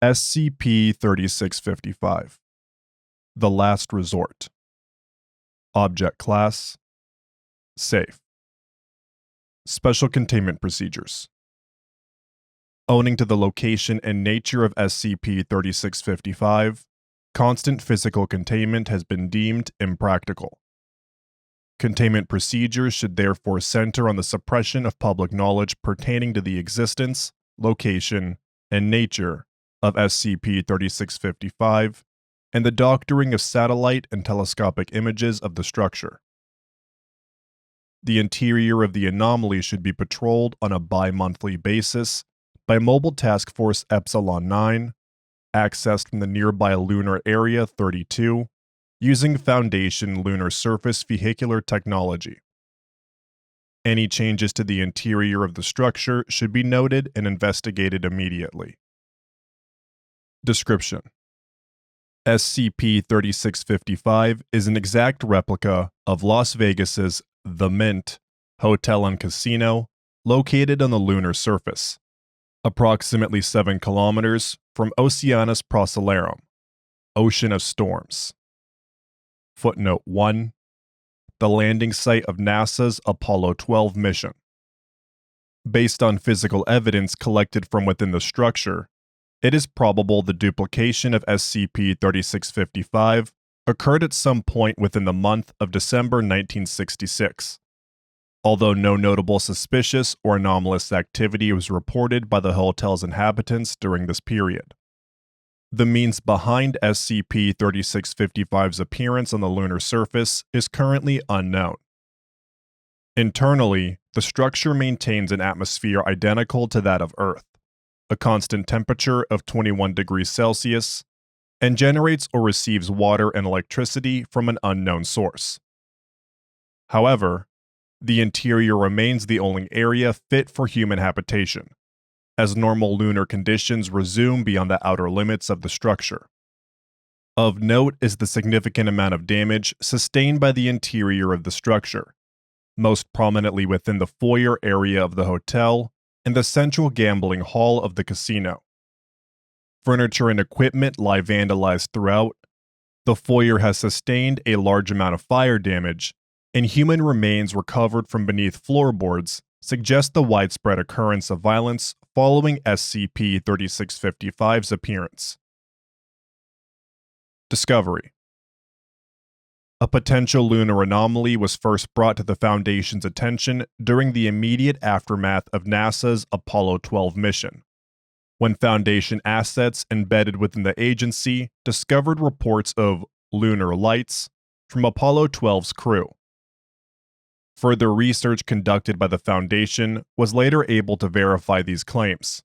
SCP-3655 The Last Resort. Object Class Safe. Special Containment Procedures. Owing to the location and nature of SCP-3655, constant physical containment has been deemed impractical. Containment procedures should therefore center on the suppression of public knowledge pertaining to the existence, location, and nature of SCP-3655 and the doctoring of satellite and telescopic images of the structure. The interior of the Anomaly should be patrolled on a bi-monthly basis by Mobile Task Force Epsilon 9, accessed from the nearby Lunar Area 32, using Foundation lunar surface vehicular technology. Any changes to the interior of the structure should be noted and investigated immediately. Description: SCP-3655 is an exact replica of Las Vegas's The Mint Hotel and Casino located on the lunar surface, approximately 7 kilometers from Oceanus Procellarum, Ocean of Storms. Footnote 1. The landing site of NASA's Apollo 12 mission. Based on physical evidence collected from within the structure, it is probable the duplication of SCP-3655 occurred at some point within the month of December 1966, although no notable suspicious or anomalous activity was reported by the hotel's inhabitants during this period. The means behind SCP-3655's appearance on the lunar surface is currently unknown. Internally, the structure maintains an atmosphere identical to that of Earth, a constant temperature of 21 degrees Celsius, and generates or receives water and electricity from an unknown source. However, the interior remains the only area fit for human habitation, as normal lunar conditions resume beyond the outer limits of the structure. Of note is the significant amount of damage sustained by the interior of the structure, most prominently within the foyer area of the hotel and the central gambling hall of the casino. Furniture and equipment lie vandalized throughout. The foyer has sustained a large amount of fire damage, and human remains recovered from beneath floorboards suggest the widespread occurrence of violence following SCP-3655's appearance. Discovery: a potential lunar anomaly was first brought to the Foundation's attention during the immediate aftermath of NASA's Apollo 12 mission, when Foundation assets embedded within the agency discovered reports of lunar lights from Apollo 12's crew. Further research conducted by the Foundation was later able to verify these claims,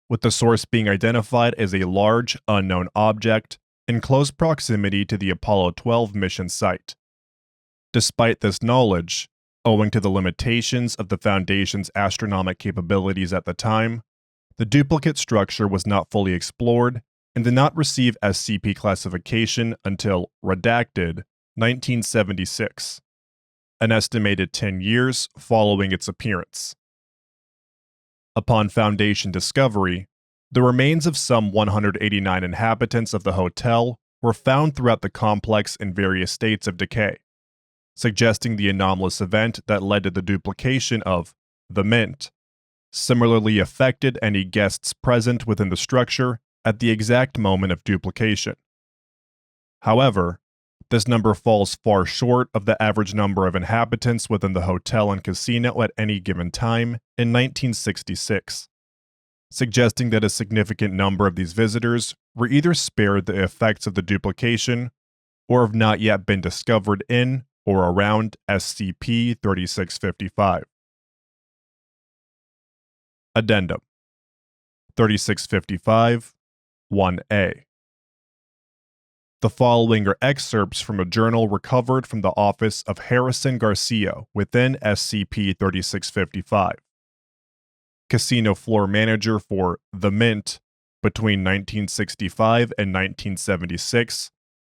with the source being identified as a large, unknown object in close proximity to the Apollo 12 mission site. Despite this knowledge, owing to the limitations of the Foundation's astronomic capabilities at the time, the duplicate structure was not fully explored and did not receive SCP classification until redacted 1976, an estimated 10 years following its appearance. Upon Foundation discovery, the remains of some 189 inhabitants of the hotel were found throughout the complex in various states of decay, suggesting the anomalous event that led to the duplication of the Mint similarly affected any guests present within the structure at the exact moment of duplication. However, this number falls far short of the average number of inhabitants within the hotel and casino at any given time in 1966, suggesting that a significant number of these visitors were either spared the effects of the duplication or have not yet been discovered in or around SCP-3655. Addendum 3655 1A. The following are excerpts from a journal recovered from the office of Harrison Garcia within SCP-3655. Casino floor manager for The Mint between 1965 and 1976,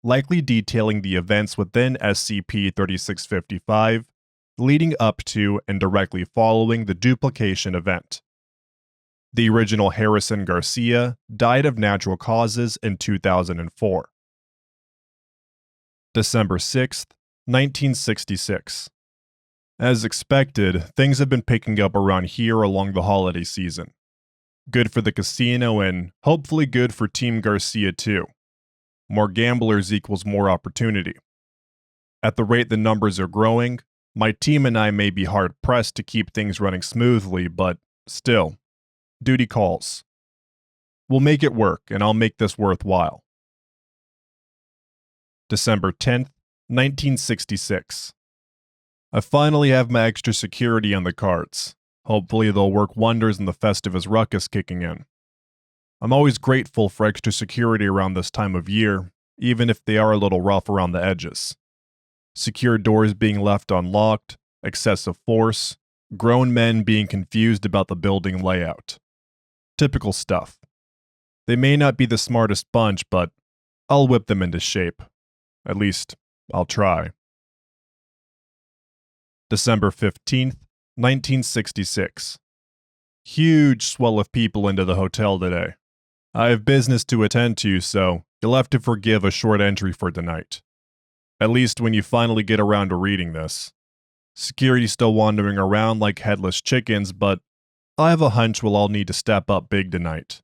likely detailing the events within SCP-3655 leading up to and directly following the duplication event. The original Harrison Garcia died of natural causes in 2004. December 6th, 1966. As expected, things have been picking up around here along the holiday season. Good for the casino and hopefully good for Team Garcia too. More gamblers equals more opportunity. At the rate the numbers are growing, my team and I may be hard-pressed to keep things running smoothly, but still, duty calls. We'll make it work, and I'll make this worthwhile. December 10th, 1966. I finally have my extra security on the cards. Hopefully they'll work wonders in the Festivus ruckus kicking in. I'm always grateful for extra security around this time of year, even if they are a little rough around the edges. Secure doors being left unlocked, excessive force, grown men being confused about the building layout. Typical stuff. They may not be the smartest bunch, but I'll whip them into shape. At least, I'll try. December 15th, 1966. Huge swell of people into the hotel today. I have business to attend to, so you'll have to forgive a short entry for tonight. At least when you finally get around to reading this. Security's still wandering around like headless chickens, but I have a hunch we'll all need to step up big tonight.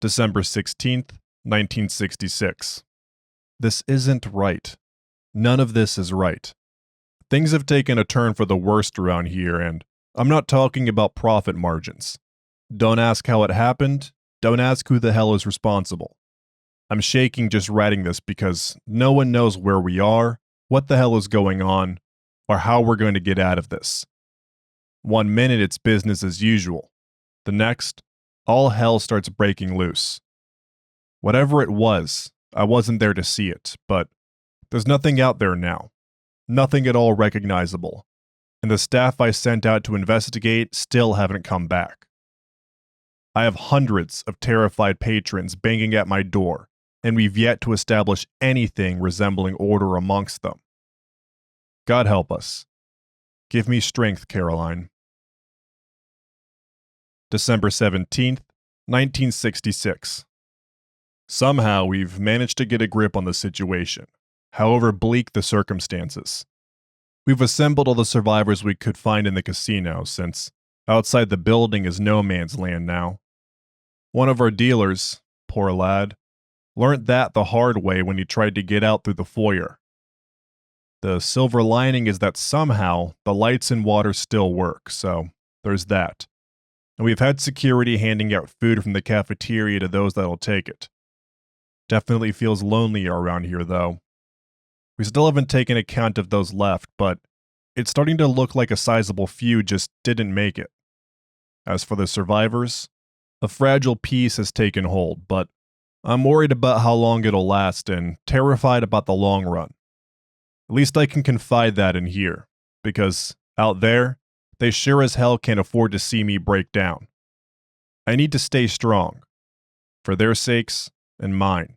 December 16th, 1966. This isn't right. None of this is right. Things have taken a turn for the worst around here, and I'm not talking about profit margins. Don't ask how it happened, don't ask who the hell is responsible. I'm shaking just writing this because no one knows where we are, what the hell is going on, or how we're going to get out of this. 1 minute it's business as usual. The next, all hell starts breaking loose. Whatever it was, I wasn't there to see it, but there's nothing out there now. Nothing at all recognizable. And the staff I sent out to investigate still haven't come back. I have hundreds of terrified patrons banging at my door, and we've yet to establish anything resembling order amongst them. God help us. Give me strength, Caroline. December 17th, 1966. Somehow we've managed to get a grip on the situation, however bleak the circumstances. We've assembled all the survivors we could find in the casino, since outside the building is no man's land now. One of our dealers, poor lad, learnt that the hard way when he tried to get out through the foyer. The silver lining is that somehow the lights and water still work, so there's that. And we've had security handing out food from the cafeteria to those that'll take it. Definitely feels lonelier around here, though. We still haven't taken account of those left, but it's starting to look like a sizable few just didn't make it. As for the survivors, a fragile peace has taken hold, but I'm worried about how long it'll last and terrified about the long run. At least I can confide that in here, because out there, they sure as hell can't afford to see me break down. I need to stay strong, for their sakes and mine.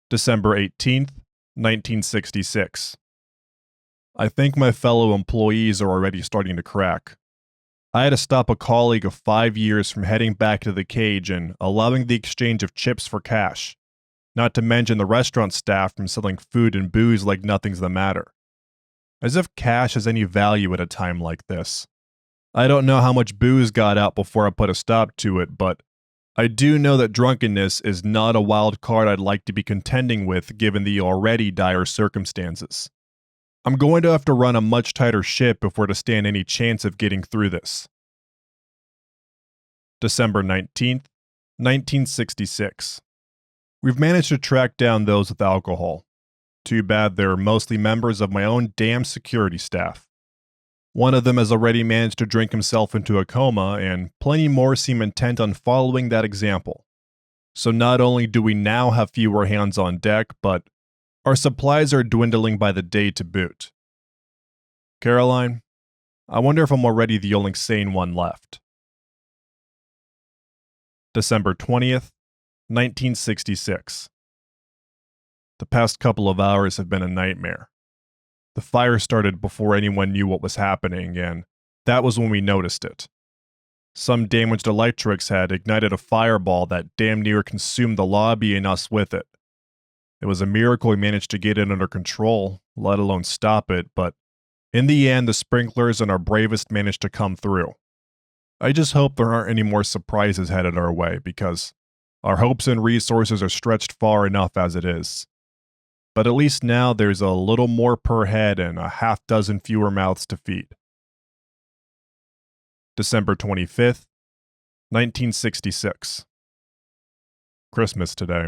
December 18th, 1966. I think my fellow employees are already starting to crack. I had to stop a colleague of 5 years from heading back to the cage and allowing the exchange of chips for cash, not to mention the restaurant staff from selling food and booze like nothing's the matter. As if cash has any value at a time like this. I don't know how much booze got out before I put a stop to it, but I do know that drunkenness is not a wild card I'd like to be contending with given the already dire circumstances. I'm going to have to run a much tighter ship if we're to stand any chance of getting through this. December 19th, 1966. We've managed to track down those with alcohol. Too bad they're mostly members of my own damn security staff. One of them has already managed to drink himself into a coma, and plenty more seem intent on following that example. So not only do we now have fewer hands on deck, but our supplies are dwindling by the day to boot. Caroline, I wonder if I'm already the only sane one left. December 20th, 1966. The past couple of hours have been a nightmare. The fire started before anyone knew what was happening, and That was when we noticed it. Some damaged electrics had ignited a fireball that damn near consumed the lobby and us with it. It was a miracle we managed to get it under control, let alone stop it, but in the end, the sprinklers and our bravest managed to come through. I just hope there aren't any more surprises headed our way, because our hopes and resources are stretched far enough as it is. But at least now there's a little more per head and a half dozen fewer mouths to feed. December 25th, 1966. Christmas today.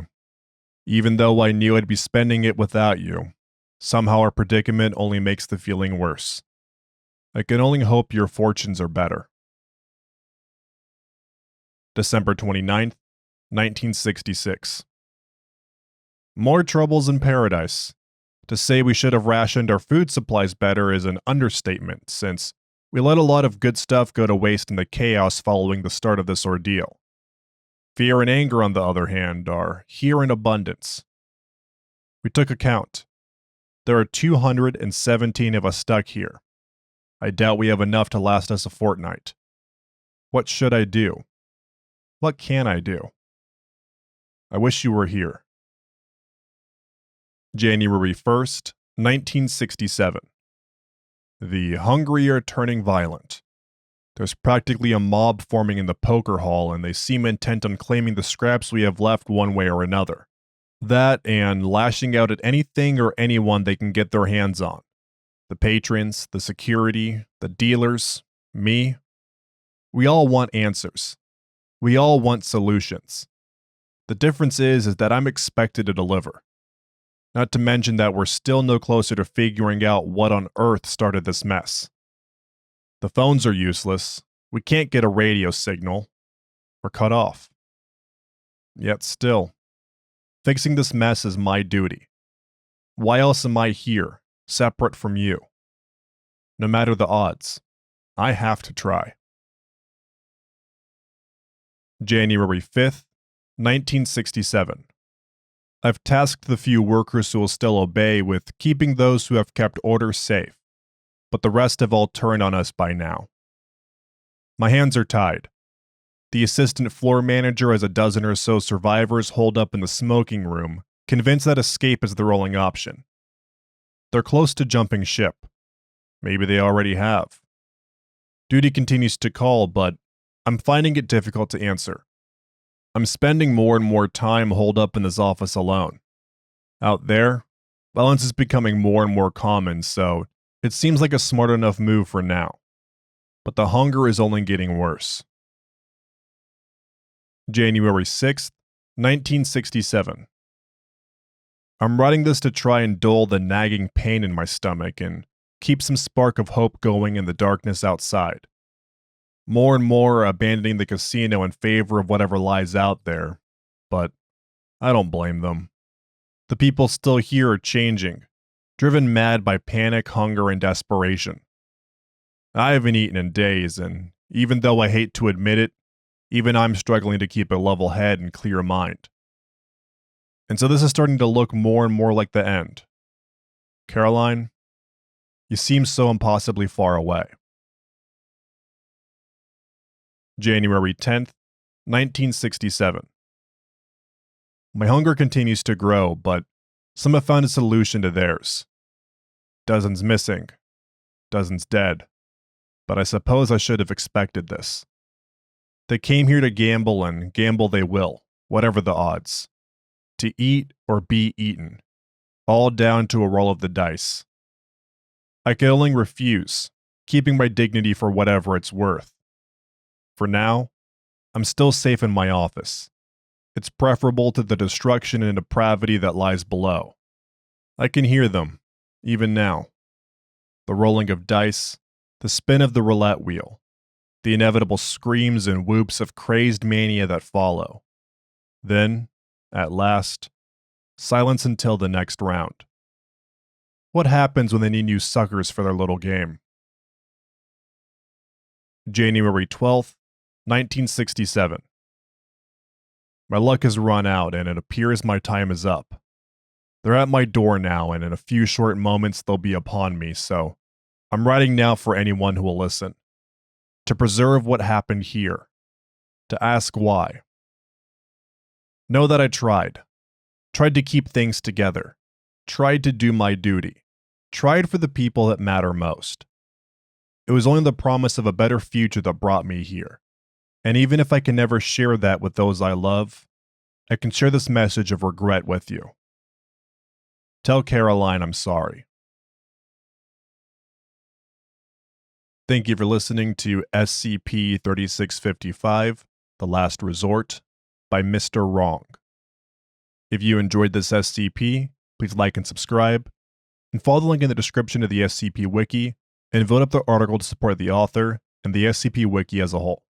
Even though I knew I'd be spending it without you, somehow our predicament only makes the feeling worse. I can only hope your fortunes are better. December 29th, 1966. More troubles in paradise. To say we should have rationed our food supplies better is an understatement, since we let a lot of good stuff go to waste in the chaos following the start of this ordeal. Fear and anger, on the other hand, are here in abundance. We took a count. There are 217 of us stuck here. I doubt we have enough to last us a fortnight. What should I do? What can I do? I wish you were here. January 1st, 1967. The hungry are turning violent. There's practically a mob forming in the poker hall, and they seem intent on claiming the scraps we have left one way or another. That and lashing out at anything or anyone they can get their hands on. The patrons, the security, the dealers, me. We all want answers. We all want solutions. The difference is that I'm expected to deliver. Not to mention that we're still no closer to figuring out what on earth started this mess. The phones are useless. We can't get a radio signal. We're cut off. Yet still, fixing this mess is my duty. Why else am I here, separate from you? No matter the odds, I have to try. January 5th, 1967. I've tasked the few workers who will still obey with keeping those who have kept order safe, but the rest have all turned on us by now. My hands are tied. The assistant floor manager has a dozen or so survivors holed up in the smoking room, convinced that escape is the only option. They're close to jumping ship. Maybe they already have. Duty continues to call, but I'm finding it difficult to answer. I'm spending more and more time holed up in this office alone. Out there, violence is becoming more and more common, so it seems like a smart enough move for now. But the hunger is only getting worse. January 6th, 1967. I'm writing this to try and dull the nagging pain in my stomach and keep some spark of hope going in the darkness outside. More and more are abandoning the casino in favor of whatever lies out there, but I don't blame them. The people still here are changing, driven mad by panic, hunger, and desperation. I haven't eaten in days, and even though I hate to admit it, even I'm struggling to keep a level head and clear mind. And so this is starting to look more and more like the end. Caroline, you seem so impossibly far away. January 10th, 1967. My hunger continues to grow, but some have found a solution to theirs. Dozens missing, dozens dead, but I suppose I should have expected this. They came here to gamble, and gamble they will, whatever the odds. To eat or be eaten, all down to a roll of the dice. I can only refuse, keeping my dignity for whatever it's worth. For now, I'm still safe in my office. It's preferable to the destruction and depravity that lies below. I can hear them, even now. The rolling of dice, the spin of the roulette wheel, the inevitable screams and whoops of crazed mania that follow. Then, at last, silence until the next round. What happens when they need new suckers for their little game? January 12th, 1967. My luck has run out, and it appears my time is up. They're at my door now, and in a few short moments they'll be upon me, so I'm writing now for anyone who will listen. to preserve what happened here, to ask why. Know that I tried to keep things together, tried to do my duty, tried for the people that matter most. It was only the promise of a better future that brought me here, and even if I can never share that with those I love, I can share this message of regret with you. Tell Caroline I'm sorry. Thank you for listening to SCP-3655, The Last Resort, by Mr. Wrong. If you enjoyed this SCP, please like and subscribe, and follow the link in the description of the SCP Wiki, and vote up the article to support the author and the SCP Wiki as a whole.